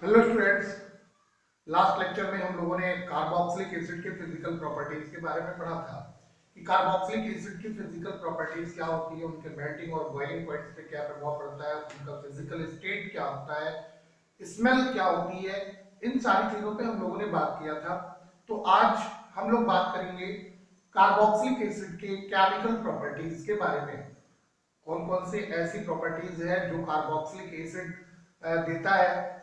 Hello students. Last lecture में हम लोगों ने कार्बोक्सिलिक एसिड के फिजिकल प्रॉपर्टीज के बारे में पढ़ा था कि कार्बोक्सिलिक एसिड की फिजिकल प्रॉपर्टीज क्या होती है, उनके मेल्टिंग और बॉइलिंग पॉइंट्स पे क्या प्रभाव पड़ता है, उनका फिजिकल स्टेट क्या होता है, स्मेल क्या होती है। इन सारी चीजों पे हम लोगों ने बात किया था। तो आज हम लोग बात करेंगे कार्बोक्सिलिक एसिड के केमिकल प्रॉपर्टीज के बारे में। कौन कौन सी ऐसी प्रॉपर्टीज है जो कार्बोक्सिलिक एसिड देता है।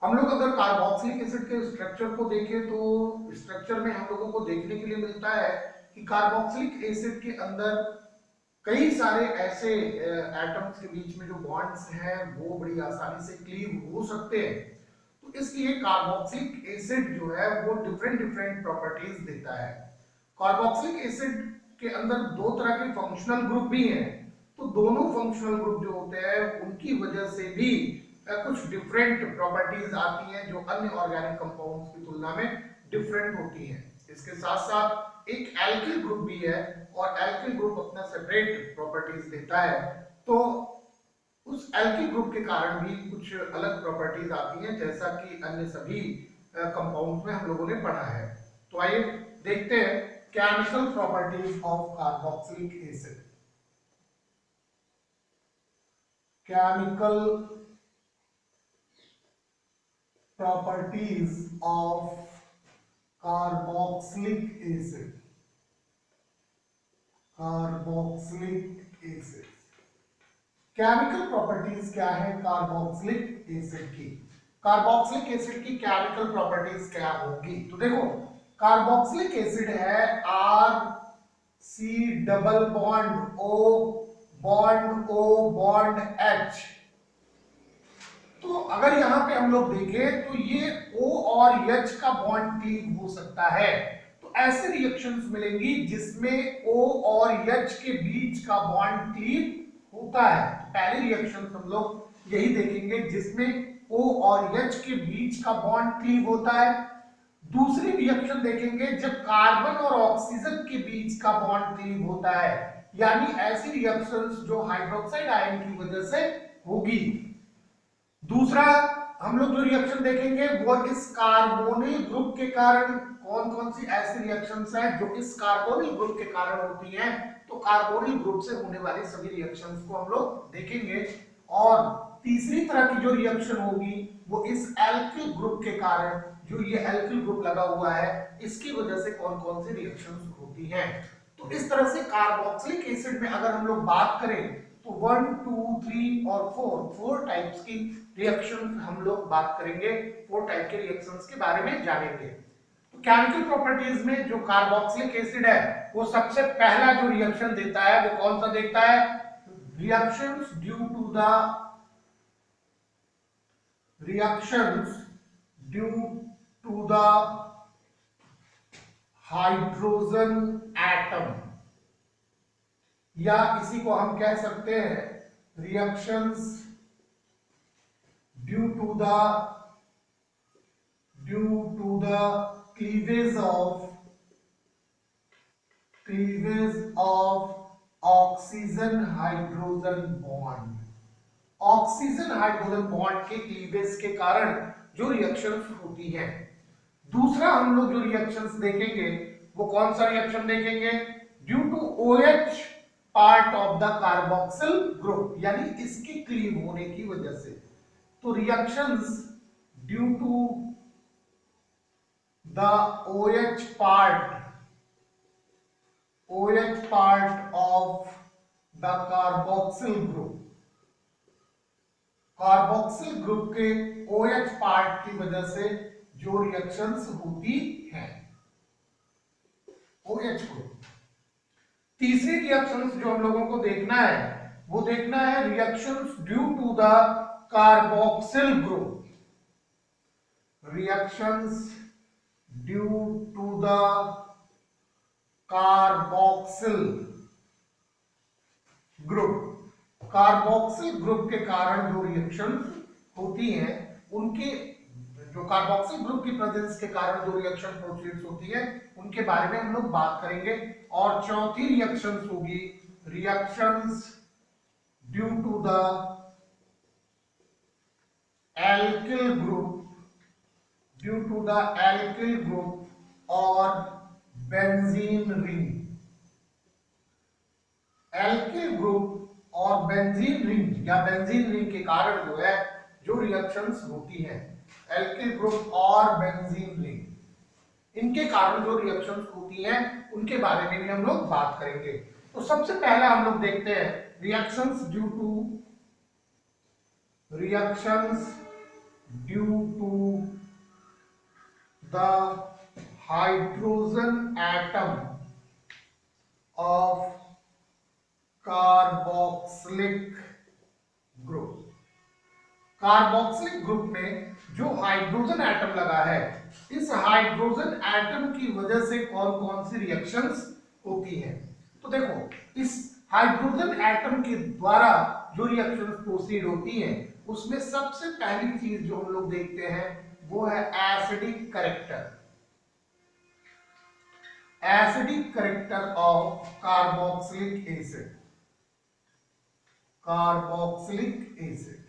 हम लोग अगर कार्बोक्सिलिक एसिड के स्ट्रक्चर को देखें तो स्ट्रक्चर में हम लोगों को देखने के लिए मिलता है कि कार्बोक्सिलिक एसिड के अंदर कई सारे ऐसे एटम्स के बीच में जो बॉन्ड्स हैं वो बड़ी आसानी से क्लीव हो सकते हैं। तो इसलिए कार्बोक्सिलिक एसिड जो है वो डिफरेंट डिफरेंट प्रॉपर्टीज देता है। कार्बोक्सिलिक एसिड के अंदर दो तरह के फंक्शनल ग्रुप भी हैं। तो दोनों फंक्शनल ग्रुप जो होते हैं उनकी वजह से भी कुछ डिफरेंट प्रॉपर्टीज आती हैं जो अन्य ऑर्गेनिक कंपाउंड्स की तुलना में डिफरेंट होती हैं। इसके साथ साथ एक एल्किल ग्रुप भी है और एल्किल ग्रुप अपना सेपरेट प्रॉपर्टीज देता है। तो उस एल्किल ग्रुप के कारण भी कुछ अलग प्रॉपर्टीज आती हैं जैसा कि अन्य सभी कंपाउंड्स में हम लोगों ने पढ़ा है। तो आइए देखते हैं chemical properties of carboxylic acid. Chemical properties of carboxylic acid. Carboxylic acid chemical properties क्या है कार्बोक्सिलिक एसिड की। कार्बोक्सिलिक एसिड की केमिकल प्रॉपर्टीज क्या होगी? तो देखो, कार्बोक्सिलिक एसिड है R C double bond O bond H. तो अगर यहां पे हम लोग देखें तो ये O और H का बॉन्ड क्लीव हो सकता है। तो ऐसे रिएक्शंस मिलेंगी जिसमें O और H के बीच का बॉन्ड क्लीव होता है। तो पहली रिएक्शन हम लोग यही देखेंगे जिसमें O और H के बीच का बॉन्ड क्लीव होता है। दूसरी रिएक्शन देखेंगे जब कार्बन और ऑक्सीजन के बीच का बॉन्ड क्लीव होता है, यानी ऐसी रिएक्शंस जो हाइड्रोक्साइड आयन की वजह से होगी। दूसरा हम लोग जो रिएक्शन देखेंगे वो इस कार्बोनिल ग्रुप के कारण। कौन कौन सी ऐसी रिएक्शंस हैं जो इस कार्बोनिल ग्रुप के कारण होती हैं? तो कार्बोनिल ग्रुप से होने वाली सभी रिएक्शंस को हम लोग देखेंगे। और तीसरी तरह की जो रिएक्शन होगी वो इस एल्किल ग्रुप के कारण, जो ये एल्किल ग्रुप लगा हुआ है इसकी वजह से कौन कौन सी रिएक्शंस होती हैं। तो इस तरह से कार्बोक्सिलिक एसिड में अगर हम लोग बात करें तो 1, 2, 3 और 4 टाइप्स की रिएक्शन हम लोग बात करेंगे। 4 टाइप के रिएक्शंस के बारे में जानेंगे। तो केमिकल प्रॉपर्टीज में जो कार्बोक्सिलिक एसिड है वो सबसे पहला जो रिएक्शन देता है वो कौन सा देता है? Reactions due to the hydrogen atom, या इसी को हम कह सकते हैं reactions due to the cleavage of oxygen hydrogen bond. Oxygen hydrogen bond के क्लीवेज के कारण जो रिएक्शंस होती हैं। दूसरा हम लोग जो रिएक्शंस देखेंगे वो कौन सा रिएक्शन देखेंगे? Due to OH part of the carboxyl group, यानी इसकी क्लीव होने की वजह से। तो reactions due to the OH part of the carboxyl group। Carboxyl group के OH पार्ट की वजह से जो रिएक्शंस होती हैं OH ग्रुप। तीसरी रिएक्शंस जो हम लोगों को देखना है वो देखना है reactions due to the carboxyl group. Reactions due to the carboxyl group. Carboxyl group के कारण जो रिएक्शंस होती हैं उनके, जो कार्बोक्सिल ग्रुप की प्रेजेंस के कारण जो रिएक्शन प्रोसीड्स होती है उनके बारे में हम लोग बात करेंगे। और चौथी रिएक्शंस होगी reactions due to the alkyl group due to the alkyl group और बेंजीन रिंग। एल्किल ग्रुप और बेंजीन रिंग या बेंजीन रिंग के कारण जो है जो रिएक्शंस होती हैं, एल्किल ग्रुप और बेंजीन रिंग, इनके कारण जो रिएक्शंस होती हैं उनके बारे में भी हम लोग बात करेंगे। तो सबसे पहला हम लोग देखते हैं reactions due to the hydrogen atom of carboxylic group. Carboxylic group में जो हाइड्रोजन एटम लगा है, इस हाइड्रोजन एटम की वजह से कौन कौन सी रिएक्शंस होती हैं। तो देखो, इस हाइड्रोजन एटम के द्वारा जो रिएक्शंस प्रोसीड होती हैं उसमें सबसे पहली चीज जो हम लोग देखते हैं वो है acidic character. Acidic character of carboxylic acid. Carboxylic acid,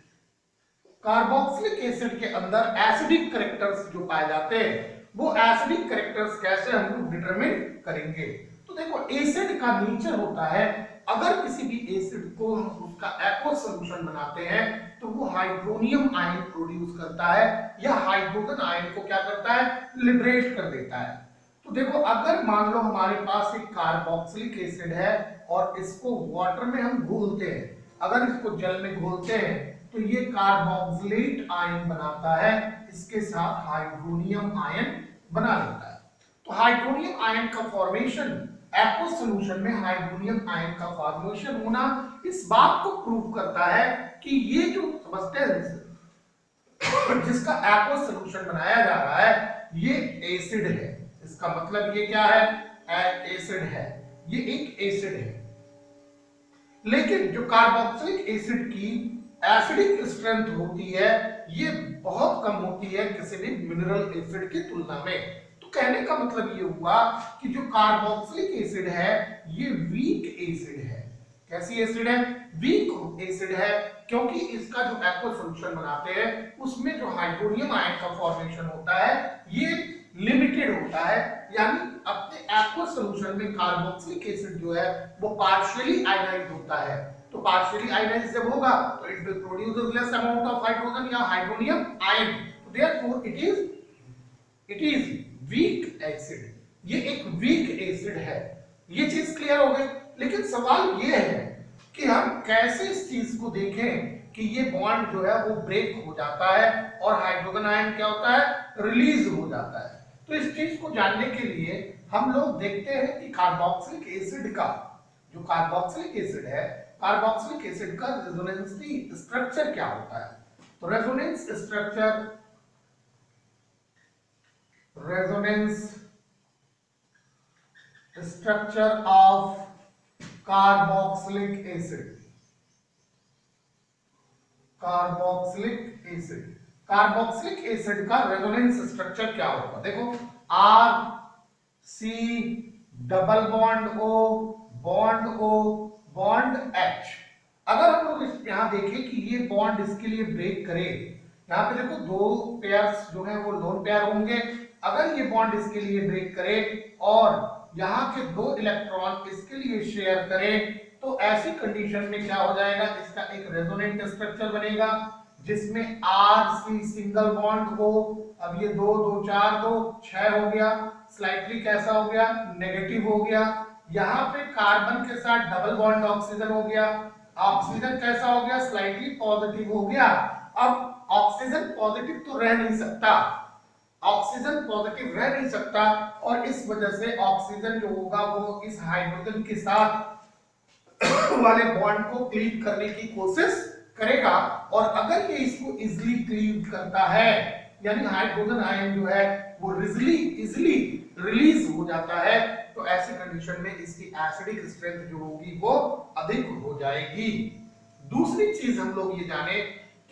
carboxylic acid के अंदर एसिडिक कैरेक्टर्स जो पाए जाते हैं वो एसिडिक कैरेक्टर्स कैसे हम लोग डिटरमिन करेंगे। तो देखो, एसिड का नेचर होता है, अगर किसी भी एसिड को हम उसका एक्वस सॉल्यूशन बनाते हैं तो वो हाइड्रोनियम आयन प्रोड्यूस करता है या हाइड्रोजन आयन को क्या करता है, लिबरेट कर देता है। तो देखो, अगर मान लो हमारे पास एक कार्बोक्सिलिक एसिड है और इसको वाटर में हम घोलते हैं, अगर इसको जल में घोलते हैं तो ये कार्बोक्सिलेट आयन बनाता है, इसके साथ हाइड्रोनियम आयन बना लेता है। तो हाइड्रोनियम आयन का फॉर्मेशन, एक्वस सॉल्यूशन में हाइड्रोनियम आयन का फॉर्मेशन होना इस बात को प्रूव करता है कि ये जो सब्सटेंस जिसका एक्वस सॉल्यूशन बनाया जा रहा है ये एसिड है। इसका मतलब ये क्या है, एसिड है, ये एक एसिड है। लेकिन जो कार्बोक्सिलिक एसिड की एसिडिक स्ट्रेंथ होती है ये बहुत कम होती है किसी भी मिनरल एसिड की तुलना में। तो कहने का मतलब ये हुआ कि जो कार्बोक्सिलिक एसिड है ये वीक एसिड है। कैसी एसिड है, वीक एसिड है, क्योंकि इसका जो एक्वस सॉल्यूशन बनाते हैं उसमें जो हाइड्रोनियम आयन का फॉर्मेशन होता है ये लिमिटेड होता है, यानी अपने एक्वस सॉल्यूशन में कार्बोक्सिलिक एसिड जो है वो पार्शियली आयनाइज्ड होता है। तो पार्शियली आयनाइज्ड जब होगा तो it will produce less amount of hydrogen या hydronium ion, therefore it is weak acid. ये एक वीक एसिड है, ये चीज क्लियर हो गई। लेकिन सवाल ये है कि हम कैसे इस चीज को देखें कि ये बॉन्ड जो है वो ब्रेक हो जाता है और हाइड्रोजन आयन क्या होता है, रिलीज हो जाता है। तो इस चीज को जानने के लिए हम लोग देखते हैं कि कार्बोक्सिलिक एसिड का जो कार्बोक्सिलिक एसिड है, कार्बोक्सिलिक एसिड का रेजोनेंस स्ट्रक्चर क्या होता है। तो resonance structure of carboxylic acid. Carboxylic acid, carboxylic acid का रेजोनेंस स्ट्रक्चर क्या होगा। देखो, R C double bond O bond H। अगर हम लोग यहां देखें कि ये बॉन्ड इसके लिए ब्रेक करे, यहां पे देखो दो पेयर्स जो है वो लोन पेयर होंगे। अगर ये बॉन्ड इसके लिए ब्रेक करे और यहाँ के दो इलेक्ट्रॉन इसके लिए शेयर करें तो ऐसी कंडीशन में क्या हो जाएगा, इसका एक रेजोनेंट स्ट्रक्चर बनेगा जिसमें RC सिंगल बॉन्ड हो। अब ये 2 2 4 2 6 हो गया, स्लाइटली कैसा हो गया, नेगेटिव हो गया। यहाँ पे कार्बन के साथ डबल बॉन्ड ऑक्सीजन हो गया, ऑक्सीजन कैसा हो गया, स्लाइटली पॉजिटिव हो गया। अब ऑक्सीजन पॉजिटिव तो रह नहीं सकता, ऑक्सीजन पॉजिटिव रह नहीं सकता और इस वजह से ऑक्सीजन जो होगा वो इस हाइड्रोजन के साथ वाले बॉन्ड को क्लीव करने की कोशिश करेगा। और अगर ये इसको इजीली क्लीव करता है, यानी हाइड्रोजन आयन जो है वो इजीली रिलीज हो जाता है, तो ऐसी कंडीशन में इसकी एसिडिक स्ट्रेंथ जो होगी वो अधिक हो जाएगी। दूसरी चीज हम लोग ये जाने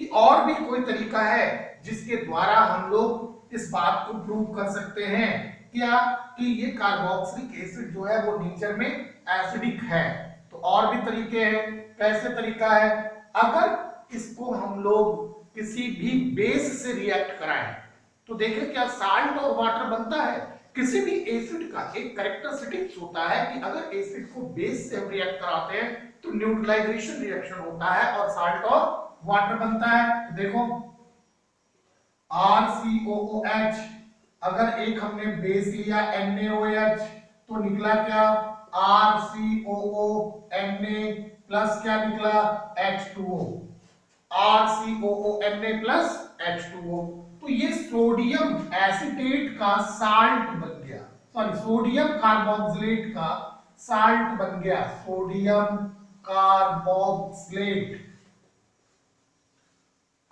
कि और भी कोई तरीका है जिसके द्वारा हम लोग इस बात को प्रूव कर सकते हैं क्या कि ये कार्बोक्सिलिक एसिड जो है वो नेचर में एसिडिक है। तो और भी तरीके हैं। कैसे तरीका है, अगर इसको हम लोग किसी भी बेस से रिएक्ट कराएं, तो देखें क्या साल्ट और वाटर बनता है। किसी भी एसिड का एक कैरेक्टरिस्टिक्स होता है कि अगर एसिड को बेस से हम रिएक्ट कराते हैं तो न्यूट्रलाइजेशन रिएक्शन होता है और साल्ट और वाटर बनता है। देखो RCOOH, अगर एक हमने बेस लिया NaOH तो निकला क्या RCOO Na प्लस क्या निकला H2O, RCOO Na plus H2O। तो ये सोडियम एसीटेट का साल्ट बन गया, सॉरी सोडियम कार्बोक्सिलेट का साल्ट बन गया, सोडियम कार्बोक्सिलेट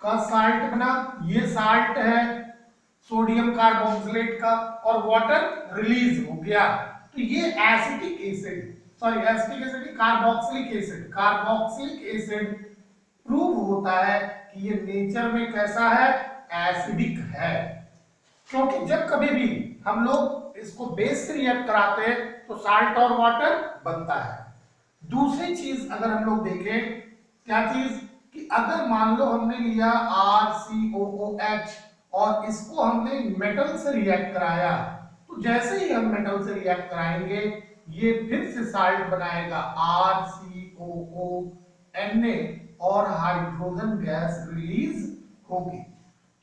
का साल्ट बना। ये साल्ट है सोडियम कार्बोक्सिलेट का और वाटर रिलीज हो गया। तो ये acetic acid, sorry acetic acid carboxylic acid, carboxylic acid prove होता है कि ये नेचर में कैसा है, एसिडिक है। क्योंकि जब कभी भी हम लोग इसको बेस से रिएक्ट कराते हैं तो साल्ट और वाटर बनता है। दूसरी चीज अगर हम लोग देखें, क्या चीज कि अगर मान लो हमने लिया RCOOH और इसको हमने मेटल से रिएक्ट कराया तो जैसे ही हम मेटल से रिएक्ट कराएंगे ये फिर से साल्ट बनाएगा RCOO और हाइड्रोजन गैस रिलीज होगी।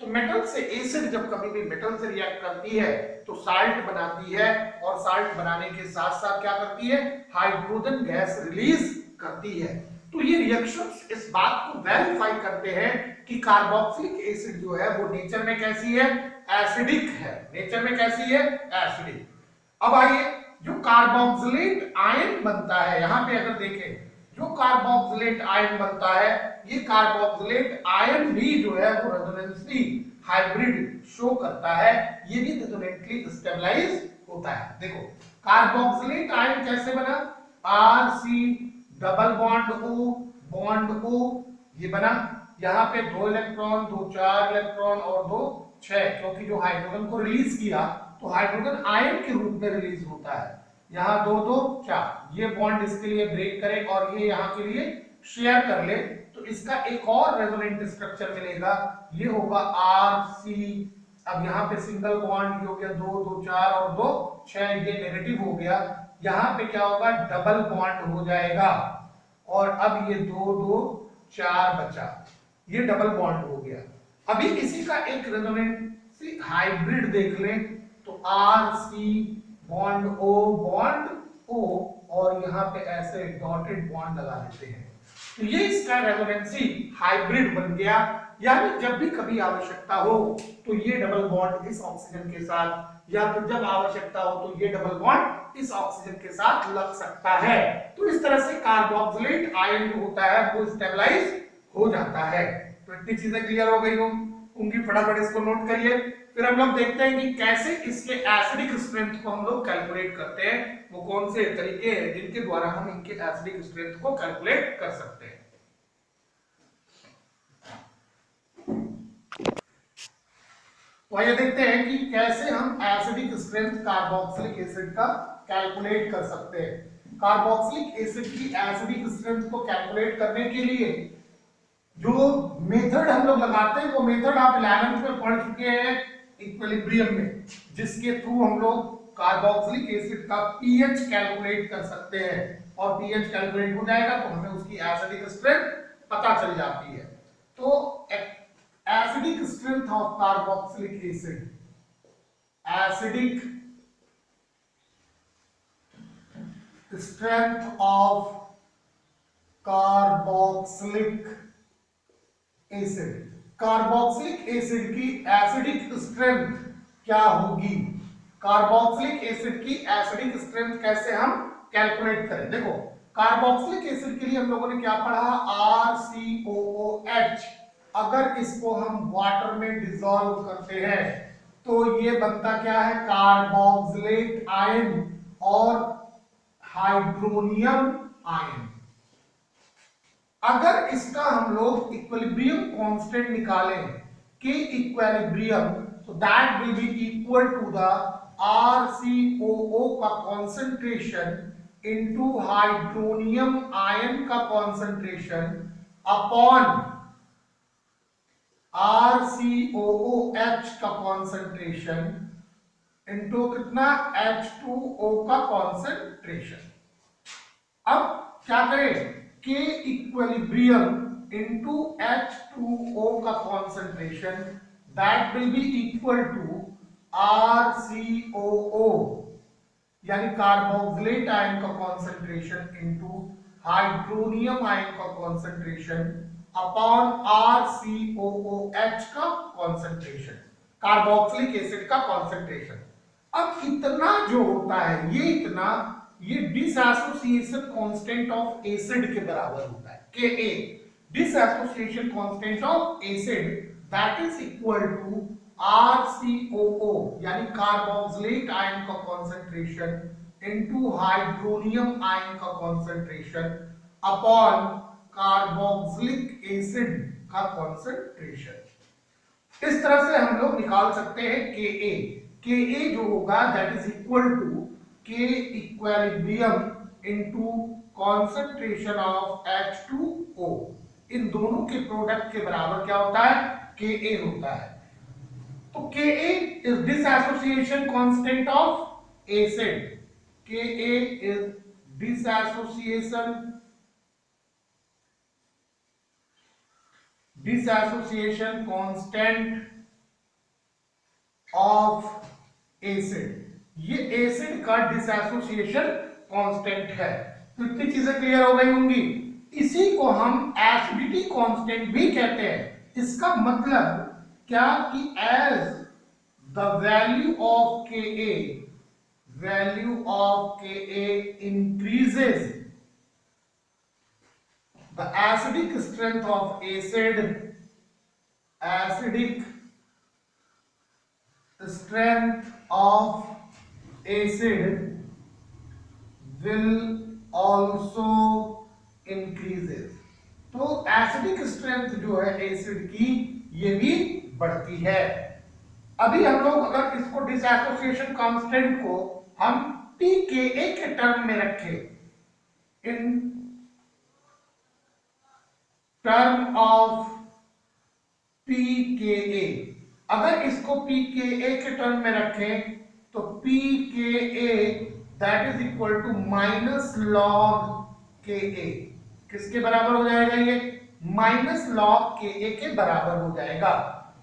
तो मेटल से एसिड जब कभी भी मेटल से रिएक्ट करती है तो साल्ट बनाती है और साल्ट बनाने के साथ साथ क्या करती है, हाइड्रोजन गैस रिलीज करती है। तो ये रिएक्शंस इस बात को वेरीफाई करते हैं कि कार्बोक्सिलिक एसिड जो है वो नेचर में कैसी है, एसिडिक है। नेचर में कैसी है, एसिडिक। अब आइए जो कार्बोक्सिलेट आयन बनता है, यहां पे अगर देखें जो कार्बोक्सिलेट आयन बनता है, ये कार्बोक्सिलेट आयन भी जो है वो रेजोनेंसली हाइब्रिड शो करता है, ये भी रेजोनेंटली स्टेबलाइज होता है। देखो कार्बोक्सिलेट आयन कैसे बना, RC डबल बॉन्ड O ये बना, यहाँ पे 2 इलेक्ट्रॉन, 2 4 इलेक्ट्रॉन और 2 6, क्योंकि जो हाइड्रोजन को रिलीज किया तो हाइड्रोजन आयन के रूप में रिलीज होता है। यहाँ 2 2 4, ये बॉन्ड इसके लिए ब्रेक करे और ये यहाँ के लिए शेयर कर ले तो इसका एक और रेजोनेंट स्ट्रक्चर मिलेगा, ये होगा RC। अब यहाँ पे सिंगल बॉन्ड हो गया 2 2 4 और 2 6, ये नेगेटिव हो गया। यहाँ पे क्या होगा, डबल बॉन्ड हो जाएगा और अब ये 2 2 4 बचा, ये डबल बॉन्ड हो गया। अभी इसी का एक रेजोनेंट हाइब्रिड देख लें तो RC बॉन्ड O और यहाँ पे ऐसे डॉटेड बॉन्ड लगा देते हैं, तो ये इसका रेजोनेंसी हाइब्रिड बन गया। यानी जब भी कभी आवश्यकता हो तो ये डबल बॉन्ड इस ऑक्सीजन के साथ, या फिर जब आवश्यकता हो तो ये डबल बॉन्ड इस ऑक्सीजन के साथ लग सकता है। तो इस तरह से कार्बोक्सिलेट आयन जो होता है वो स्टेबलाइज हो जाता है। तो इतनी चीजें क्लियर हो गई होंगी, फटाफट इसको नोट करिए। फिर हम लोग देखते हैं कि कैसे इसके एसिडिक स्ट्रेंथ को हम लोग कैलकुलेट करते हैं, वो कौन से तरीके हैं जिनके द्वारा हम इनके एसिडिक स्ट्रेंथ को कैलकुलेट कर सकते हैं। तो आइए देखते हैं कि कैसे हम एसिडिक स्ट्रेंथ कार्बोक्सिलिक एसिड का कैलकुलेट कर सकते हैं। कार्बोक्सिलिक एसिड की एसिडिक स्ट्रेंथ को कैलकुलेट करने के लिए जो मेथड हम लोग लगाते हैं वो मेथड आप 11th में पढ़ चुके हैं इक्विलिब्रियम में, जिसके थ्रू हम लोग कार्बोक्सिलिक एसिड का पीएच कैलकुलेट कर सकते हैं और पीएच कैलकुलेट हो जाएगा तो हमें उसकी एसिडिक स्ट्रेंथ पता चल जाती है। तो acidic strength of carboxylic acid, acidic strength of carboxylic acid, carboxylic acid की एसिडिक स्ट्रेंथ क्या होगी, कार्बोक्सिलिक एसिड की एसिडिक स्ट्रेंथ कैसे हम कैलकुलेट करें। देखो कार्बोक्सिलिक एसिड के लिए हम लोगों ने क्या पढ़ा, RCOOH। अगर इसको हम वाटर में डिसॉल्व करते हैं तो ये बनता क्या है, कार्बोक्सिलेट आयन और हाइड्रोनियम आयन। अगर इसका हम लोग इक्विलिब्रियम कांस्टेंट निकालें, के equilibrium, so that will be equal to the RCOO का कॉन्सेंट्रेशन इनटू हाइड्रोनियम आयन का कॉन्सेंट्रेशन अपॉन RCOOH का कॉन्सेंट्रेशन इनटू कितना H2O का कॉन्सेंट्रेशन। अब क्या करें, K इक्विलिब्रियम इनटू H2O का concentration that will be equal to RCOO यानी कार्बोक्सिलेट आयन का कॉन्सेंट्रेशन इनटू हाइड्रोनियम आयन का कॉन्सेंट्रेशन अपॉन RCOOH का कॉन्सेंट्रेशन, कार्बोक्सिलिक एसिड का कॉन्सेंट्रेशन। अब इतना जो होता है ये डिसएसोसिएशन कांस्टेंट ऑफ एसिड के बराबर होता है, Ka dissociation constant of acid that is equal to RCOO यानी कार्बोक्सिलेट आयन का कॉन्सेंट्रेशन इनटू हाइड्रोनियम आयन का कॉन्सेंट्रेशन अपॉन कार्बोक्सिलिक एसिड का कॉन्सेंट्रेशन। इस तरह से हम लोग निकाल सकते हैं Ka जो होगा that is equal to K equilibrium into concentration of H2O, इन दोनों के प्रोडक्ट के बराबर क्या होता है, Ka होता है। तो Ka is disassociation constant of acid. Ka is disassociation constant of acid. ये एसिड का डिसएसोसिएशन कांस्टेंट है। तो इतनी चीजें क्लियर हो गई होंगी। इसी को हम एसिडिटी कांस्टेंट भी कहते हैं। इसका मतलब क्या कि as the value of Ka increases, the acidic strength of acid will also increases। तो एसिडिक स्ट्रेंथ जो है एसिड की ये भी बढ़ती है। अभी हम लोग अगर इसको डिसएसोसिएशन कांस्टेंट को हम pKa के टर्म में रखें, इन टर्म ऑफ pKa, अगर इसको pKa के टर्म में रखें तो pKa that is equal to minus log Ka, किसके बराबर हो जाएगा, ये माइनस लॉग Ka के बराबर हो जाएगा।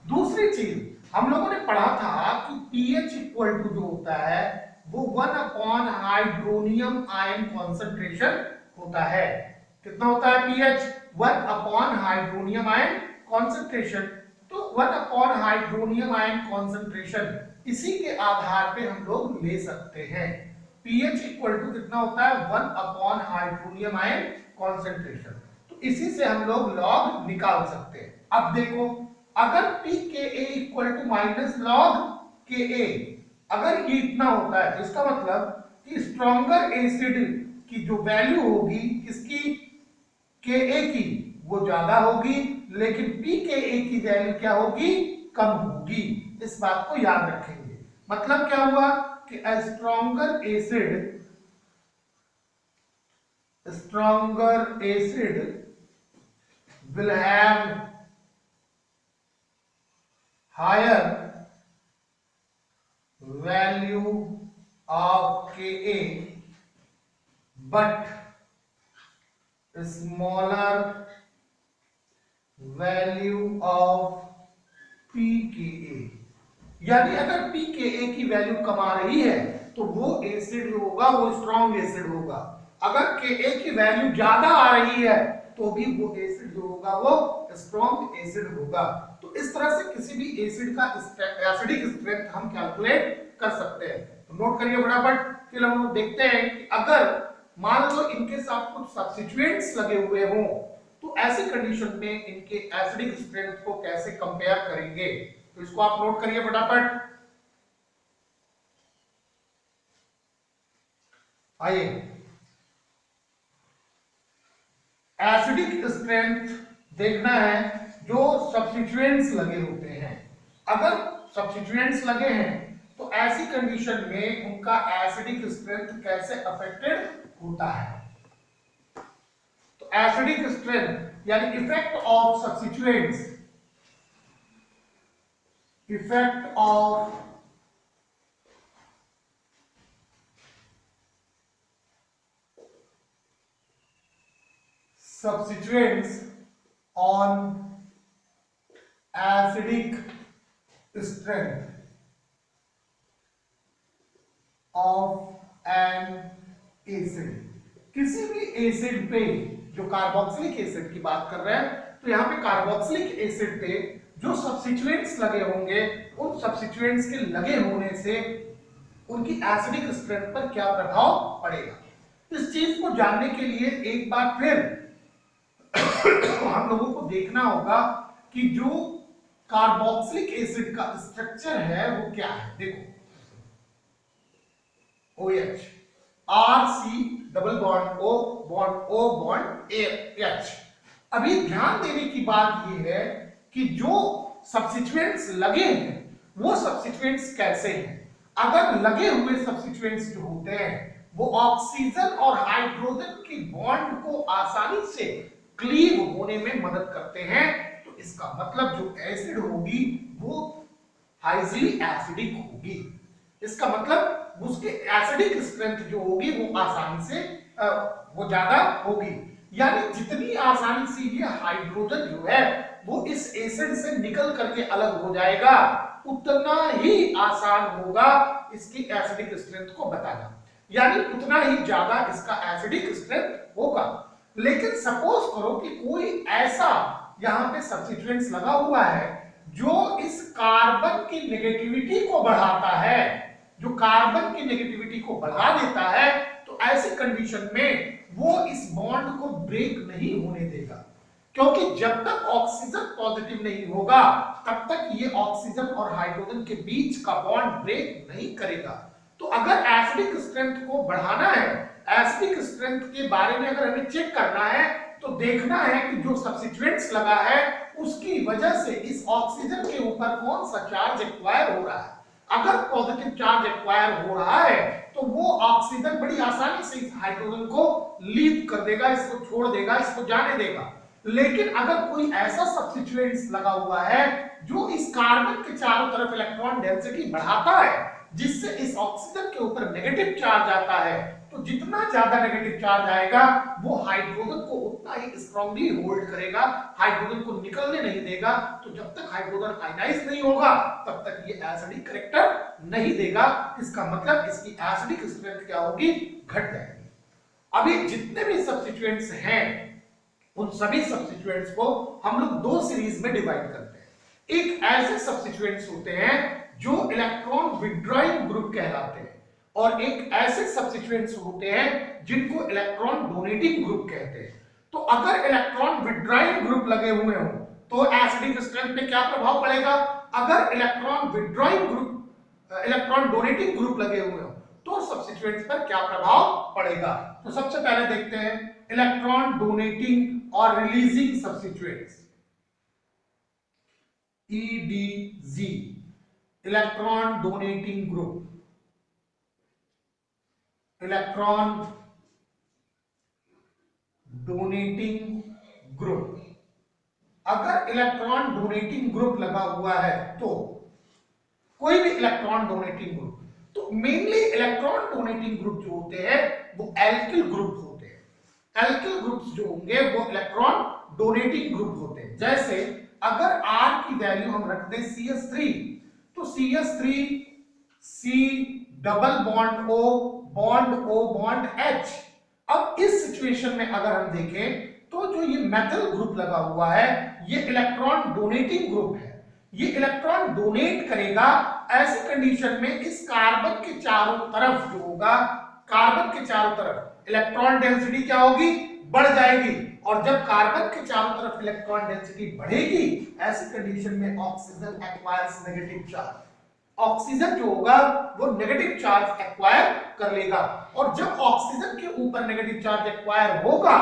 दूसरी चीज हम लोगों ने पढ़ा था कि pH इक्वल टू जो होता है वो 1 अपॉन हाइड्रोनियम आयन कॉन्सेंट्रेशन होता है। कितना होता है pH, 1 upon hydronium ion concentration. तो 1 अपॉन हाइड्रोनियम आयन कॉन्सेंट्रेशन इसी के आधार पे हम लोग ले सकते हैं। pH इक्वल टू कितना होता है, 1 अपॉन हाइड्रोनियम आयन कॉन्सेंट्रेशन। तो इसी से हम लोग लॉग निकाल सकते हैं। अब देखो, अगर pKa equal to minus log Ka, अगर ये इतना होता है तो इसका मतलब कि स्ट्रॉन्गर एसिड की जो वैल्यू होगी किसकी, Ka की, वो ज्यादा होगी, लेकिन pKa की वैल्यू क्या होगी, कम होगी। इस बात को याद रखेंगे। मतलब क्या हुआ कि a stronger acid will have higher value of Ka but smaller value of pKa। यानी अगर pKa की वैल्यू कम आ रही है तो वो एसिड जो होगा वो स्ट्रॉन्ग एसिड होगा। अगर Ka की वैल्यू ज्यादा आ रही है तो भी वो एसिड जो होगा वो स्ट्रॉन्ग एसिड होगा। तो इस तरह से किसी भी एसिड का एसिडिक स्ट्रेंथ हम कैलकुलेट कर सकते हैं। तो नोट करिए फटाफट। फिर हम लोग देखते हैं कि अगर मान लो इनके साथ कुछ सब्स्टिट्यूएंट्स लगे हुए हों तो ऐसी कंडीशन में इनके एसिडिक स्ट्रेंथ को कैसे कंपेयर करेंगे। तो इसको आप नोट करिए फटाफट। आइए, एसिडिक स्ट्रेंथ देखना है जो सब्स्टिट्यूएंट्स लगे होते हैं। अगर सब्स्टिट्यूएंट्स लगे हैं तो ऐसी कंडीशन में उनका एसिडिक स्ट्रेंथ कैसे अफेक्टेड होता है। तो एसिडिक स्ट्रेंथ यानी effect of substituents effect of substituents on acidic strength of an acid। किसी भी एसिड पे, जो कार्बोक्सिलिक एसिड की बात कर रहे हैं, तो यहाँ पे कार्बोक्सिलिक एसिड पे जो सब्स्टिट्यूएंट्स लगे होंगे, उन सब्स्टिट्यूएंट्स के लगे होने से उनकी एसिडिक स्ट्रेंथ पर क्या प्रभाव पड़ेगा। इस चीज को जानने के लिए एक बार फिर हम लोगों को देखना होगा कि जो कार्बोक्सिलिक एसिड का स्ट्रक्चर है वो क्या है। देखो, OH, RC double bond O bond O bond H। अभी ध्यान देने की बात ये है कि जो सब्स्टिट्यूएंट्स लगे हैं वो सब्स्टिट्यूएंट्स कैसे हैं। अगर लगे हुए सब्स्टिट्यूएंट्स जो होते हैं वो ऑक्सीजन और हाइड्रोजन की बॉन्ड को आसानी से क्लीव होने में मदद करते हैं, तो इसका मतलब जो एसिड होगी वो हाइली एसिडिक होगी। इसका मतलब उसके एसिडिक स्ट्रेंथ जो होगी वो आसानी से वो ज्यादा होगी। यानी जितनी आसानी से ये हाइड्रोजन जो है वो इस एसिड से निकल करके अलग हो जाएगा, उतना ही आसान होगा इसकी एसिडिक स्ट्रेंथ को बताना, यानी उतना ही ज्यादा इसका एसिडिक स्ट्रेंथ होगा। लेकिन सपोज करो कि कोई ऐसा यहां पे सब्स्टिट्यूएंट्स लगा हुआ है जो इस कार्बन की नेगेटिविटी को बढ़ाता है, जो कार्बन की नेगेटिविटी को बढ़ा देता है, तो ऐसी कंडीशन में वो इस बॉन्ड को ब्रेक नहीं होने देगा, क्योंकि जब तक ऑक्सीजन पॉजिटिव नहीं होगा तब तक ये ऑक्सीजन और हाइड्रोजन के बीच का बॉन्ड ब्रेक नहीं करेगा। तो अगर एसिडिक स्ट्रेंथ को बढ़ाना है, एसिडिक स्ट्रेंथ के बारे में अगर हमें चेक करना है, तो देखना है कि जो सब्स्टिट्यूएंट्स लगा है उसकी वजह से इस ऑक्सीजन के ऊपर कौन सा चार्ज एक्वायर हो रहा है। अगर पॉजिटिव चार्ज एक्वायर हो रहा है तो वो ऑक्सीजन बड़ी आसानी से इस हाइड्रोजन को लीव कर देगा, इसको छोड़ देगा, इसको जाने देगा। लेकिन अगर कोई ऐसा सब्स्टिट्यूएंट्स लगा हुआ है जो इस कार्बन के चारों तरफ इलेक्ट्रॉन डेंसिटी बढ़ाता है, जिससे इस ऑक्सीजन के ऊपर नेगेटिव चार्ज आता है, तो जितना ज्यादा नेगेटिव चार्ज आएगा वो हाइड्रोजन को उतना ही स्ट्रांगली होल्ड करेगा, हाइड्रोजन को निकलने नहीं देगा। तो जब तक हाइड्रोजन आयनाइज नहीं होगा तब तक ये एसिडिक कैरेक्टर नहीं देगा। इसका मतलब इसकी एसिडिक स्ट्रेंथ क्या होगी, घट जाएगी। अभी जितने भी सब्स्टिट्यूएंट्स हैं उन सभी सब्स्टिट्यूएंट्स को हम लोग दो सीरीज में डिवाइड करते हैं। एक ऐसे सब्स्टिट्यूएंट्स होते हैं जो इलेक्ट्रॉन विड्रॉइंग ग्रुप कहलाते हैं, और एक ऐसे सब्स्टिट्यूएंट्स होते हैं जिनको इलेक्ट्रॉन डोनेटिंग ग्रुप कहते हैं। तो अगर इलेक्ट्रॉन विड्रॉइंग ग्रुप लगे हुए हो तो एसिडिक स्ट्रेंथ पे क्या प्रभाव पड़ेगा। अगर electron withdrawing group, electron donating group लगे हुए हो तो सब्स्टिट्यूएंट्स पर क्या प्रभाव पड़ेगा। तो सबसे पहले देखते हैं इलेक्ट्रॉन डोनेटिंग और releasing substituents, EDG, electron donating group, electron donating group. अगर इलेक्ट्रॉन डोनेटिंग ग्रुप लगा हुआ है तो कोई भी इलेक्ट्रॉन डोनेटिंग ग्रुप, तो मेनली इलेक्ट्रॉन डोनेटिंग ग्रुप जो होते हैं वो एल्किल ग्रुप होते हैं। एल्किल ग्रुप्स जो होंगे वो इलेक्ट्रॉन डोनेटिंग ग्रुप होते हैं। जैसे अगर R की वैल्यू हम रख दें CH3, तो CH3 C double bond O bond O bond H। अब इस सिचुएशन में अगर हम देखें तो जो ये मेथल ग्रुप लगा हुआ है ये इलेक्ट्रॉन डोनेटिंग ग्रुप है, ये इलेक्ट्रॉन डोनेट करेगा। ऐसी कंडीशन में इस कार्बन के चारों तरफ जो होगा, कार्बन के चारों तरफ इलेक्ट्रॉन डेंसिटी क्या होगी, बढ़ जाएगी। और जब कार्बन के चारों तरफ इलेक्ट्रॉन डेंसिटी बढ़ेगी, ऐसी कंडीशन में oxygen acquires negative charge, oxygen जो होगा वो नेगेटिव चार्ज एक्वायर कर लेगा। और जब ऑक्सीजन के ऊपर नेगेटिव चार्ज एक्वायर होगा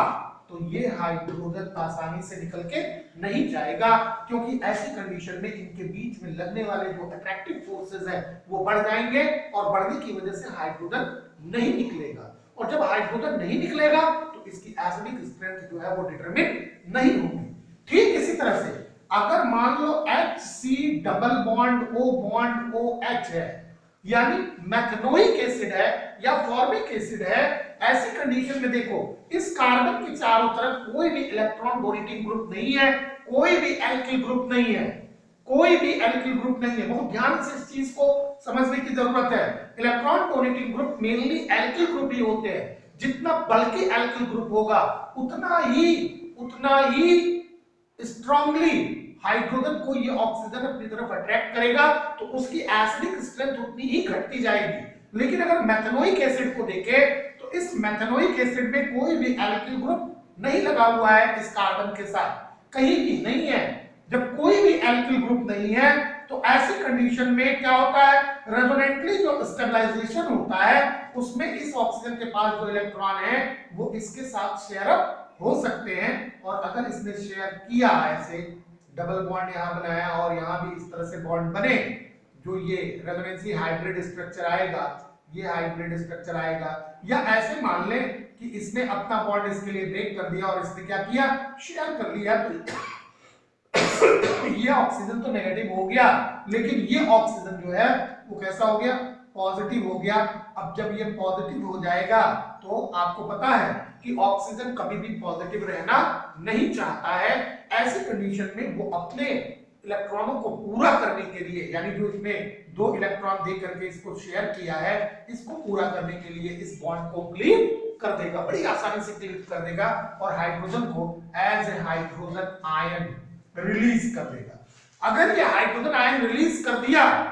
तो ये हाइड्रोजन आसानी से निकल के नहीं जाएगा, क्योंकि ऐसी कंडीशन में इनके बीच में लगने वाले जो अट्रैक्टिव फोर्सेस है वो बढ़ जाएंगे, और बढ़ने की वजह से हाइड्रोजन नहीं निकलेगा। और जब हाइड्रोजन नहीं निकलेगा तो इसकी एसिडिक स्ट्रेंथ जो है वो डिटरमिन नहीं होगी। ठीक इसी तरह से अगर मान लो HC डबल बॉन्ड OH है, यानी मैथनोइक एसिड है या फॉर्मिक एसिड है, ऐसी कंडीशन में देखो इस कार्बन के चारों तरफ कोई भी इलेक्ट्रॉन डोनेटिंग ग्रुप नहीं है, कोई भी एल्किल ग्रुप नहीं है, कोई भी एल्किल ग्रुप नहीं है। बहुत ध्यान से इस चीज को समझने की जरूरत है। Electron donating group mainly alkyl group ही होते हैं। जितना बल्कि एल्किल ग्रुप होगा उतना ही स्ट्रांगली हाइड्रोजन को ये ऑक्सीजन अपनी तरफ अट्रैक्ट करेगा, तो उसकी एसिडिक स्ट्रेंथ उतनी ही घटती जाएगी। लेकिन अगर मैथनोइक एसिड को देखें तो इस मैथनोइक एसिड में कोई भी एल्किल ग्रुप नहीं लगा हुआ है, इस कार्बन के साथ कहीं भी नहीं है। जब कोई भी एल्किल ग्रुप नहीं है तो ऐसी कंडीशन में क्या होता है, रेजोनेंटली जो स्टेबलाइजेशन होता है उसमें इस ऑक्सीजन के पास जो इलेक्ट्रॉन है वो इसके साथ शेयर अप हो सकते हैं। और अगर इसने शेयर किया, ऐसे डबल बॉन्ड यहां बनाया और यहां भी इस तरह से बॉन्ड बने, जो ये रेजोनेंसी हाइब्रिड स्ट्रक्चर आएगा, ये हाइब्रिड स्ट्रक्चर आएगा। या ऐसे मान ले कि इसने अपना बॉन्ड इसके लिए ब्रेक कर दिया और इसने क्या किया, शेयर कर लिया, तो ये ऑक्सीजन तो नेगेटिव हो गया, लेकिन ये ऑक्सीजन जो है वो कैसा हो गया, पॉजिटिव हो गया। अब जब ये पॉजिटिव हो जाएगा तो आपको पता है कि ऑक्सीजन कभी भी पॉजिटिव रहना नहीं चाहता है। ऐसी कंडीशन में वो अपने इलेक्ट्रॉनों को पूरा करने के लिए, यानी जो इसने 2 इलेक्ट्रॉन दे करके इसको शेयर किया है, इसको पूरा करने के लिए इस बॉन्ड को क्लीव कर देगा, बड़ी आसानी से क्लीव कर देगा और हाइड्रोजन को as a hydrogen ion release कर देगा। अगर ये हाइड्रोजन आयन रिलीज कर दिया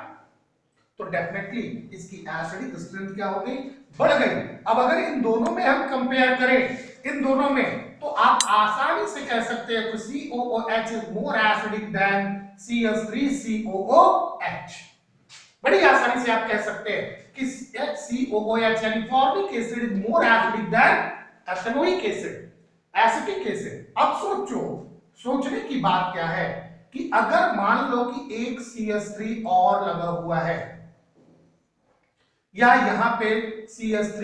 तो डेफिनेटली इसकी एसिडिक स्ट्रेंथ क्या हो गई, बढ़ गई। अब अगर इन दोनों में हम कंपेयर करें, इन दोनों में, तो आप आसानी से कह सकते हैं कि COOH is more acidic then CH3COOH। बड़ी आसानी से आप कह सकते हैं कि COOH यानी formic acid is more acidic then ethanoic acid, acetic acid. अब सोचने की बात क्या है कि अगर मान लो कि एक CH3 और लगा हुआ है, या यहां पे CH3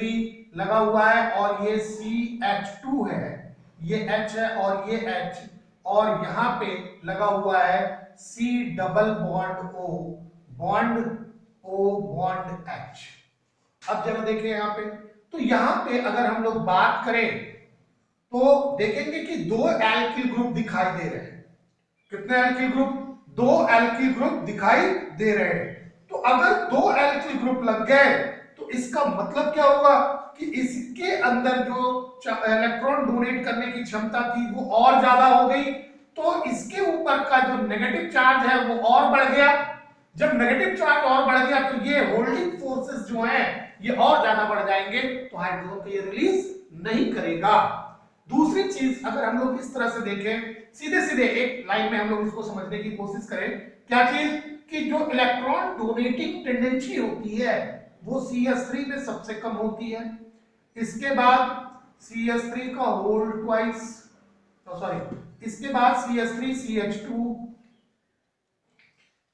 लगा हुआ है और ये CH2 है, ये H है और ये H, और यहां पे लगा हुआ है C double bond O bond H। अब जरा देखें यहां पे, तो यहां पे अगर हम लोग बात करें तो देखेंगे कि 2 एल्किल ग्रुप दिखाई दे रहे हैं। कितने एल्किल ग्रुप, 2 एल्किल ग्रुप दिखाई दे रहे हैं। तो अगर 2 एल्किल ग्रुप लग गए तो इसका मतलब क्या होगा कि इसके अंदर जो इलेक्ट्रॉन डोनेट करने की क्षमता थी वो और ज्यादा हो गई, तो इसके ऊपर का जो नेगेटिव चार्ज है वो और बढ़ गया। जब नेगेटिव चार्ज और बढ़ गया तो ये होल्डिंग फोर्सेस जो हैं ये और ज्यादा बढ़ जाएंगे, तो हाइड्रोजन को ये रिलीज नहीं करेगा। दूसरी चीज अगर हम लोग इस तरह से देखें, सीधे एक लाइन में हम लोग इसको समझने की कोशिश करें, क्या चीज कि जो इलेक्ट्रॉन डोनेटिंग टेंडेंसी होती है वो CH3 में सबसे कम होती है, इसके बाद CH3 का होल ट्वाइस, इसके बाद CH3 CH2,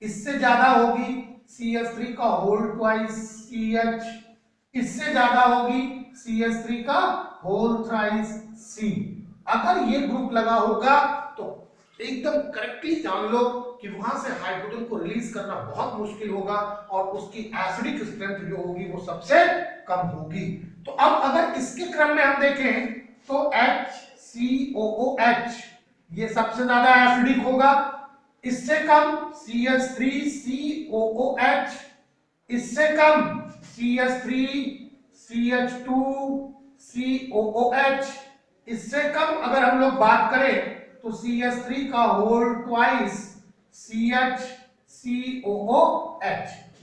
इससे ज्यादा होगी CH3 का होल ट्वाइस CH, इससे ज्यादा होगी CH3 का होल थ्राइस C। अगर ये ग्रुप लगा होगा तो एकदम करेक्टली जान लो कि वहां से हाइड्रोजन को रिलीज करना बहुत मुश्किल होगा और उसकी एसिडिक स्ट्रेंथ जो होगी वो सबसे कम होगी। तो अब अगर इसके क्रम में हम देखें तो HCOOH ये सबसे ज्यादा एसिडिक होगा, इससे कम CH3COOH, इससे कम CH3CH2COOH, इससे कम अगर हम लोग बात करें तो CH3 का होल ट्वाइस CHCOOH,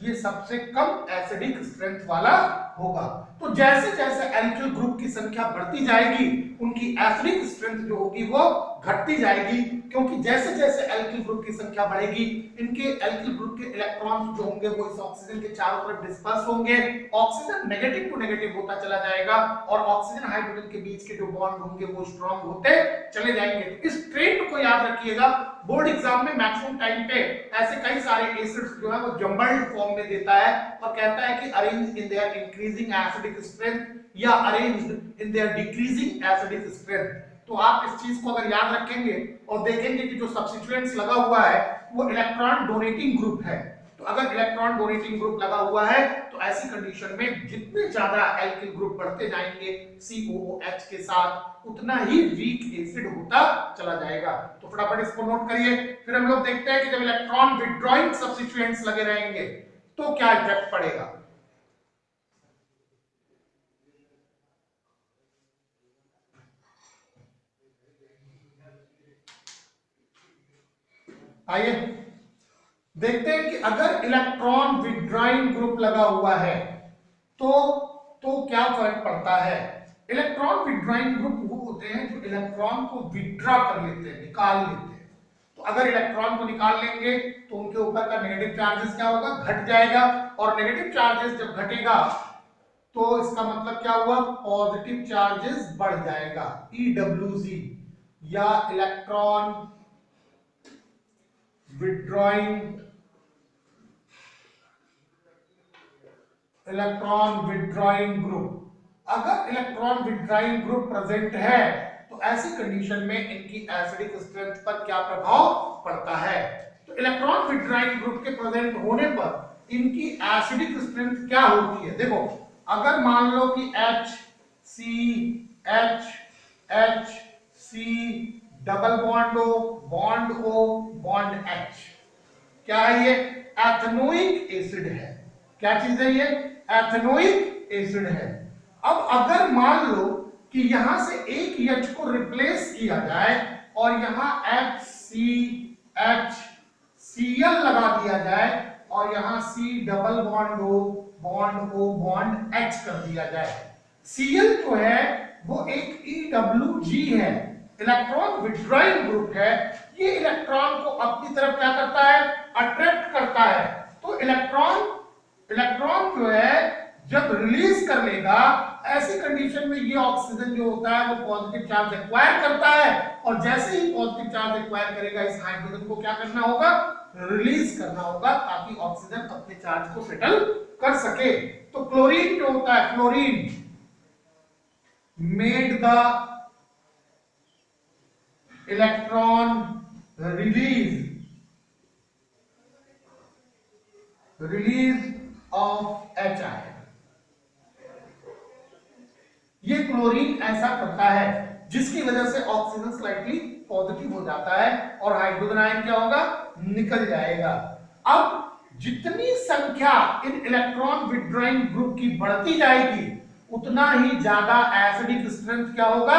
ये सबसे कम एसिडिक स्ट्रेंथ वाला होगा। तो जैसे जैसे एल्किल ग्रुप की संख्या बढ़ती जाएगी उनकी एसिडिक स्ट्रेंथ जो होगी वो घटती जाएगी, क्योंकि जैसे जैसे एल्किल ग्रुप की संख्या बढ़ेगी इनके एल्किल ग्रुप के इलेक्ट्रॉन्स जो होंगे वो इस ऑक्सीजन के चारों तरफ डिस्पर्स होंगे, ऑक्सीजन नेगेटिव टू नेगेटिव होता चला जाएगा और ऑक्सीजन हाइड्रोजन के बीच के जो बॉन्ड होंगे वो स्ट्रांग होते चले जाएंगे। इस ट्रेंड को याद रखिएगा, बोर्ड एग्जाम में मैक्सिमम टाइम पे ऐसे कई सारे एसिड्स जो है वो जंबल्ड फॉर्म में देता है और कहता है कि arrange in their increasing acidic strength या arranged in their decreasing acidic strength. तो तो आप इस चीज को अगर याद रखेंगे और देखेंगे कि जो सब्स्टिट्यूएंट्स लगा हुआ है वो इलेक्ट्रॉन डोनेटिंग ग्रुप है, तो अगर इलेक्ट्रॉन डोनेटिंग ग्रुप लगा हुआ है तो ऐसी कंडीशन में जितने ज्यादा एल्किल ग्रुप बढ़ते जाएंगे COOH के साथ उतना ही वीक एसिड होता चला जाएगा। तो फटाफट इसको नोट करिए। फिर हम लोग देखते हैं कि जब इलेक्ट्रॉन विथड्रॉइंग सब्स्टिट्यूएंट्स लगे रहेंगे तो क्या इफेक्ट पड़ेगा। आइए देखते हैं कि अगर इलेक्ट्रॉन विथड्रॉइंग ग्रुप लगा हुआ है तो क्या फर्क पड़ता है। इलेक्ट्रॉन विथड्रॉइंग ग्रुप वो होते हैं जो इलेक्ट्रॉन को विथड्रॉ कर लेते हैं, निकाल लेते हैं। तो अगर इलेक्ट्रॉन को निकाल लेंगे तो उनके ऊपर का नेगेटिव चार्जेस क्या होगा, घट जाएगा, और नेगेटिव चार्जेस जब घटेगा तो इसका मतलब क्या हुआ, पॉजिटिव चार्जेस बढ़ जाएगा। EWG या इलेक्ट्रॉन विथड्रॉइंग ग्रुप। अगर इलेक्ट्रॉन विथड्रॉइंग ग्रुप प्रेजेंट है तो ऐसी कंडीशन में इनकी एसिडिक स्ट्रेंथ पर क्या प्रभाव पड़ता है। तो इलेक्ट्रॉन विथड्रॉइंग ग्रुप के प्रेजेंट होने पर इनकी एसिडिक स्ट्रेंथ क्या होती है। देखो अगर मान लो कि HCHHC double bond bond H, क्या है ये, एथेनोइक एसिड है। क्या चीज है ये, एथेनोइक एसिड है। अब अगर मान लो कि यहां से एक H को रिप्लेस किया जाए और यहां HCHCl लगा दिया जाए और यहां C double bond bond H कर दिया जाए। Cl जो है वो एक EWG है, इलेक्ट्रॉन विथड्रॉइंग ग्रुप है। ये इलेक्ट्रॉन को अपनी तरफ क्या करता है, अट्रैक्ट करता है। तो इलेक्ट्रॉन जो है जब रिलीज कर लेगा, ऐसी कंडीशन में ये ऑक्सीजन जो होता है वो पॉजिटिव चार्ज एक्वायर करता है, और जैसे ही पॉजिटिव चार्ज एक्वायर करेगा इस हाइड्रोजन को क्या करना होगा, रिलीज करना होगा, ताकि ऑक्सीजन अपने चार्ज को सेटल कर सके। तो क्लोरीन जो होता है, chlorine made the electron release of HI। ये क्लोरीन ऐसा करता है जिसकी वजह से ऑक्सीजन स्लाइटली पॉजिटिव हो जाता है और हाइड्रोजन आयन क्या होगा, निकल जाएगा। अब जितनी संख्या इन इलेक्ट्रॉन विथड्रॉइंग ग्रुप की बढ़ती जाएगी उतना ही ज्यादा एसिडिक स्ट्रेंथ क्या होगा,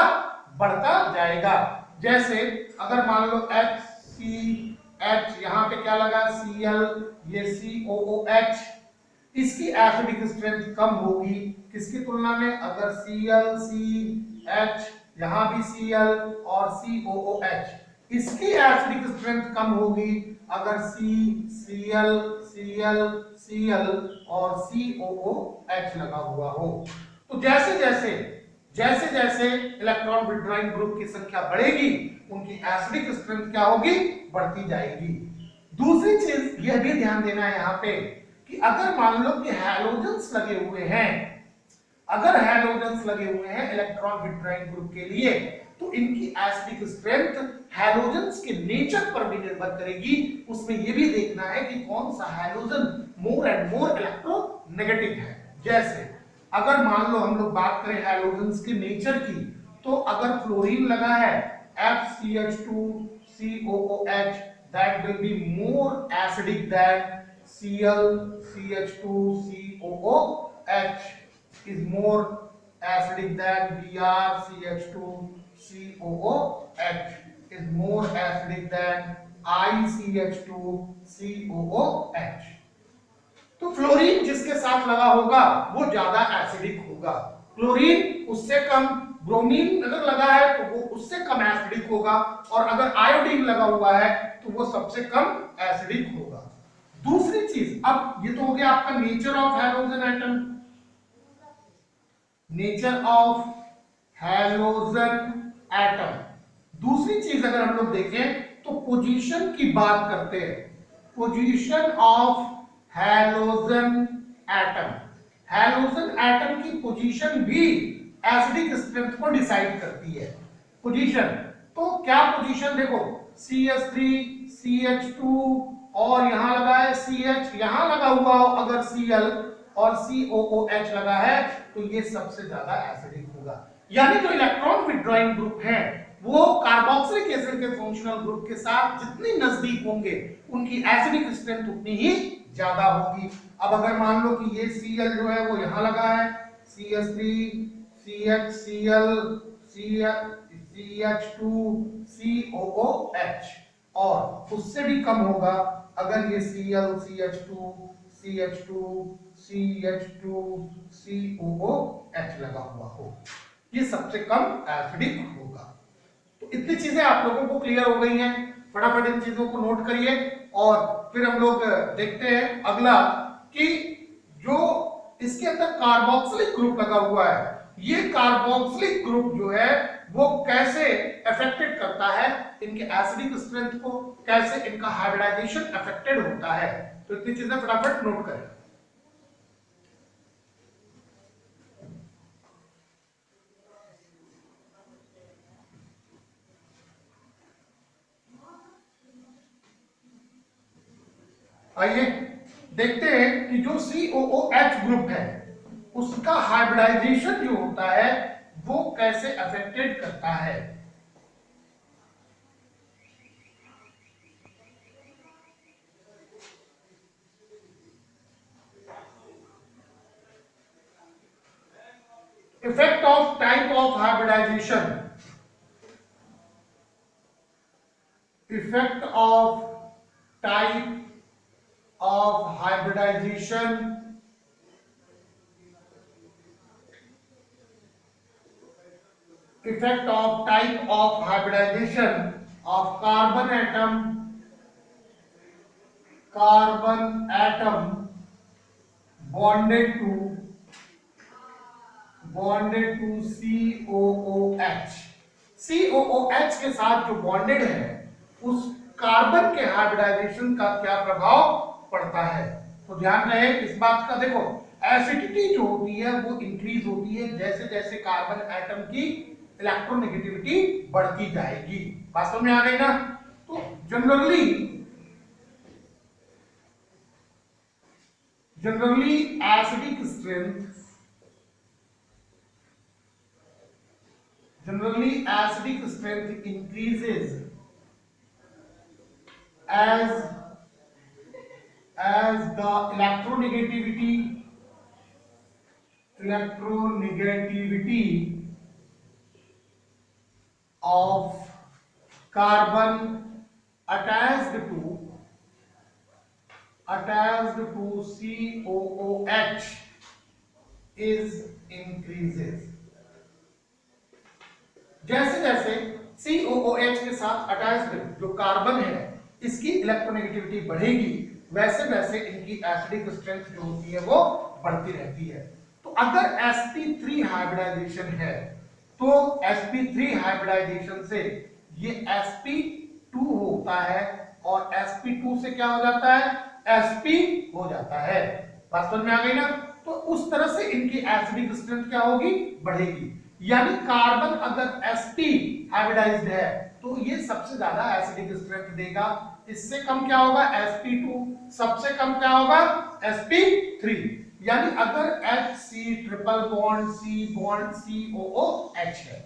बढ़ता जाएगा। जैसे अगर मान लो HCH, यहां पे क्या लगा Cl, ये COOH, इसकी एसिडिक स्ट्रेंथ कम होगी किसकी तुलना में, अगर Cl CH, यहां भी Cl और COOH, इसकी एसिडिक स्ट्रेंथ कम होगी अगर Cl और COOH लगा हुआ हो। तो जैसे जैसे इलेक्ट्रॉन विथड्रॉइंग ग्रुप की संख्या बढ़ेगी उनकी एसिडिक स्ट्रेंथ क्या होगी, बढ़ती जाएगी। दूसरी चीज यह भी ध्यान देना है यहाँ पे कि अगर मान लो कि हैलोजेंस लगे हुए हैं इलेक्ट्रॉन विथड्रॉइंग ग्रुप के लिए, तो इनकी एसिडिक स्ट्रेंथ हैलोजेंस के नेचर पर भी निर्भर करेगी। उसमें यह भी देखना है कि कौन सा halogen more and more electronegative है। जैसे अगर मान लो हम लोग बात करें हैलोजेंस के नेचर की, तो अगर फ्लोरीन लगा है FCH2COOH, that will be more acidic than ClCH2COOH is more acidic than BrCH2COOH is more acidic than ICH2COOH। तो फ्लोरीन जिसके साथ लगा होगा वो ज्यादा एसिडिक होगा, क्लोरीन उससे कम, ब्रोमीन अगर लगा है तो वो उससे कम एसिडिक होगा, और अगर आयोडीन लगा हुआ है तो वो सबसे कम एसिडिक होगा। दूसरी चीज, अब ये तो हो गया आपका नेचर ऑफ हैलोजन एटम, दूसरी चीज अगर हम लोग देखें तो पोजीशन की बात करते हैं, पोजीशन ऑफ हैलोजन एटम की पोजीशन भी एसिडिक स्ट्रेंथ को डिसाइड करती है। पोजीशन। तो क्या पोजीशन देखो, CH3 CH2 और यहां लगा है CH, यहां लगा हुआ हो अगर Cl और COOH लगा है तो ये सबसे ज्यादा एसिडिक होगा। यानी जो इलेक्ट्रॉन विड्रॉइंग ग्रुप है वो कार्बोक्सिलिक एसिड के फंक्शनल ग्रुप के साथ जितनी नजदीक होंगे उनकी एसिडिक स्ट्रेंथ उतनी ही ज्यादा होगी। अब अगर मान लो कि ये Cl जो है वो यहां लगा है, CH3 CHCl CH2 COOH, और उससे भी कम होगा अगर ये Cl CH2 COOH लगा हुआ हो, ये सबसे कम एसिडिक होगा। तो इतनी चीजें आप लोगों को क्लियर हो गई हैं, फटाफट इन चीजों को नोट करिए और फिर हम लोग देखते हैं अगला कि जो इसके अंदर कार्बोक्सिलिक ग्रुप लगा हुआ है, ये कार्बोक्सिलिक ग्रुप जो है वो कैसे अफेक्टेड करता है इनके एसिडिक स्ट्रेंथ को, कैसे इनका हाइब्रिडाइजेशन अफेक्टेड होता है। तो इतनी चीजें फटाफट नोट करें। आइए देखते हैं कि जो COOH ग्रुप है उसका हाइब्रिडाइजेशन जो होता है वो कैसे अफेक्टेड करता है। Effect of type of hybridization, effect of type of hybridization, effect of type of hybridization of carbon atom bonded to COOH। COOH के साथ जो बॉन्डेड है उस कार्बन के हाइब्रिडाइजेशन का क्या प्रभाव पड़ता है। तो ध्यान रहे इस बात का। देखो एसिडिटी जो होती है वो इंक्रीज होती है जैसे जैसे कार्बन एटम की इलेक्ट्रोनेगेटिविटी बढ़ती जाएगी। बात समझ में आ गई ना। तो generally acidic strength increases as the electronegativity of carbon attached to COOH is increases। जैसे जैसे COOH के साथ अटैच्ड जो कार्बन है इसकी इलेक्ट्रोनेगेटिविटी बढ़ेगी वैसे वैसे इनकी एसिडिक स्ट्रेंथ जो होती है वो बढ़ती रहती है। तो अगर sp3 हाइब्रिडाइजेशन है तो sp3 हाइब्रिडाइजेशन से ये sp2 होता है और sp2 से क्या हो जाता है, sp हो जाता है। बात समझ में आ गई ना। तो उस तरह से इनकी एसिडिक स्ट्रेंथ क्या होगी, बढ़ेगी। यानी कार्बन अगर sp हाइब्रिडाइज्ड है तो ये सबसे ज्यादा एसिडिक स्ट्रेंथ देगा। इससे कम क्या होगा, sp2, सबसे कम क्या होगा, sp3। यानी अगर HC triple bond C bond COOH है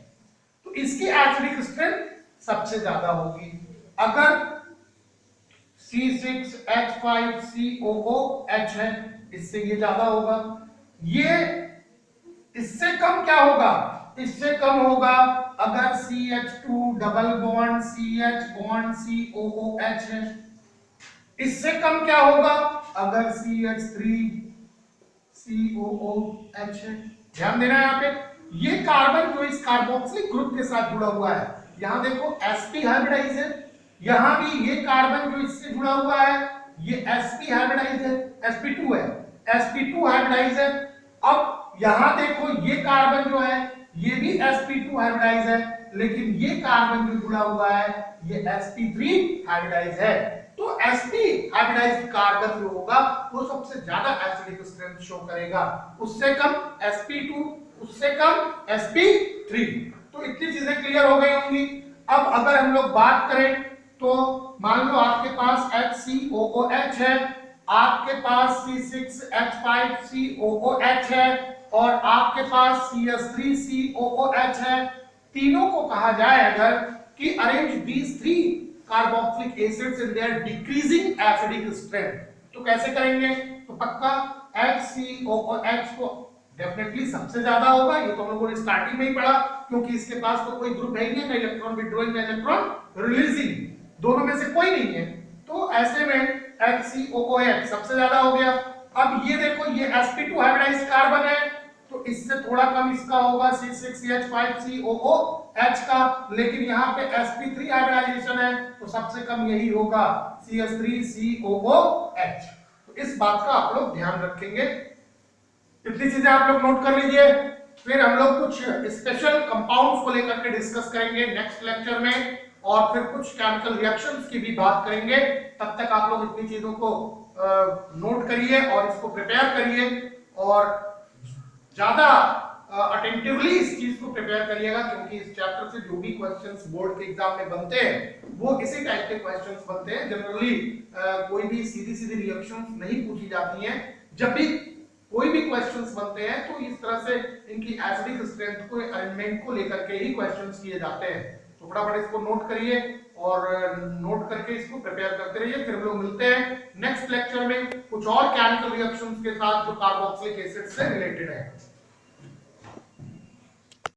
तो इसकी एसिडिक स्ट्रेंथ सबसे ज्यादा होगी। अगर C6H5COOH है इससे ये ज्यादा होगा। ये इससे कम क्या होगा, इससे कम होगा अगर CH2 double bond CH bond COOH है। इससे कम क्या होगा अगर CH3 COOH है। ध्यान देना यहाँ पे, ये कार्बन जो इस कार्बोक्सिलिक ग्रुप के साथ जुड़ा हुआ है, यहां देखो sp हाइब्रिडाइज है, यहां भी ये कार्बन जो इससे जुड़ा हुआ है ये sp हाइब्रिडाइज है, sp2 है, sp2 हाइब्रिडाइज है। अब यहां देखो ये कार्बन जो है ये भी sp2 हाइब्रिडाइज है, लेकिन ये कार्बन जो जुड़ा हुआ है ये sp3 हाइब्रिडाइज है। तो sp हाइब्रिडाइज्ड कार्बन जो होगा वो सबसे ज्यादा एसिडिक स्ट्रेंथ शो करेगा, उससे कम sp2, उससे कम sp3। तो इतनी चीजें क्लियर हो गई होंगी। अब अगर हम लोग बात करें तो मान लो आपके पास HCOOH है, आपके पास C6H5COOH है और आपके पास CS3COOH है। तीनों को कहा जाए अगर कि arrange these three carboxylic acids in their decreasing acidic strength, तो कैसे करेंगे? तो पक्का HCOOH को डेफिनेटली सबसे ज्यादा होगा, ये तो हम लोगों ने स्टार्टिंग में ही पढ़ा, क्योंकि इसके पास तो कोई ग्रुप है ही नहीं, ना इलेक्ट्रॉन विड्रॉइंग ना इलेक्ट्रॉन रिलीजिंग, दोनों में से कोई नहीं है। तो ऐसे में HCOOH सबसे ज्यादा हो गया। अब ये देखो ये sp2 हाइब्रिडाइज्ड कार्बन है, तो इससे थोड़ा कम इसका होगा C6H5COOH का, लेकिन यहाँ पे sp3 हाइब्रिडाइजेशन है तो सबसे कम यही होगा CS3COOH। तो इस बात का आप लोग ध्यान रखेंगे, इतनी चीजें आप लोग नोट कर लीजिए। फिर हम लोग कुछ स्पेशल कंपाउंड्स को लेकर के डिस्कस करेंगे नेक्स्ट लेक्चर में, और फिर कुछ केमिकल रिएक्शंस की भी बात करेंगे। तब तक आप लोग इतनी चीजों को नोट करिए और इसको प्रिपेयर करिए, और ज्यादा अटेंटिवली इस चीज को प्रिपेयर करिएगा, क्योंकि इस चैप्टर से जो भी क्वेश्चंस बोर्ड के एग्जाम में बनते हैं वो इसी टाइप के क्वेश्चंस बनते हैं। जनरली कोई भी सीधी सीधी रिएक्शंस नहीं पूछी जाती हैं। जब भी कोई भी क्वेश्चंस बनते हैं तो इस तरह से इनकी एसिडिक स्ट्रेंथ को, अरेंजमेंट को लेकर के ही क्वेश्चंस किए जाते हैं। तो फटाफट इसको नोट करिए और नोट करके इसको प्रिपेयर करते रहिए। फिर हम लोग मिलते हैं नेक्स्ट लेक्चर में कुछ और केमिकल रिएक्शंस के साथ जो कार्बोक्सिलिक एसिड से रिलेटेड है।